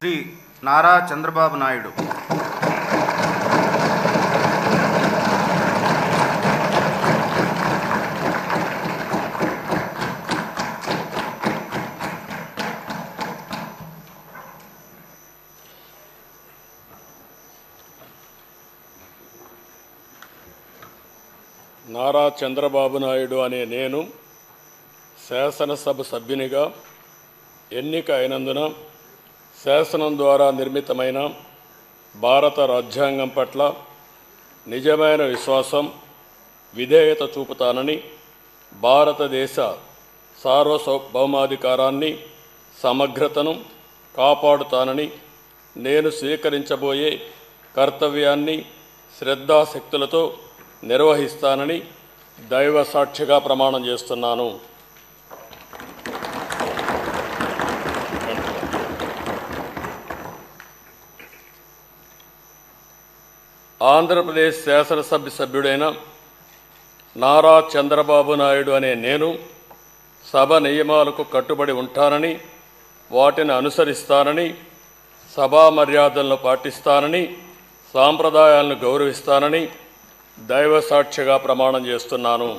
శ్రీ నారా చంద్రబాబు నాయుడు నారా చంద్రబాబు నాయుడు అనే నేను శాసనసభ సభ్యునిగా ఎన్నిక అయినందున శాసనం ద్వారా నిర్మితమైన భారత రాజ్యాంగం పట్ల నిజమైన విశ్వాసం, విధేయత చూపుతానని, భారతదేశ సార్వభౌమాధికారాన్ని, సమగ్రతను కాపాడుతానని, నేను స్వీకరించబోయే కర్తవ్యాన్ని శ్రద్ధాశక్తులతో నిర్వహిస్తానని దైవ సాక్షిగా ప్రమాణం చేస్తున్నాను. ఆంధ్రప్రదేశ్ శాసనసభ సభ్యుడైన నారా చంద్రబాబు నాయుడు అనే నేను సభ నియమాలకు కట్టుబడి ఉంటానని, వాటిని అనుసరిస్తానని, సభా మర్యాదలను పాటిస్తానని, సాంప్రదాయాలను గౌరవిస్తానని దైవ సాక్షిగా ప్రమాణం చేస్తున్నాను.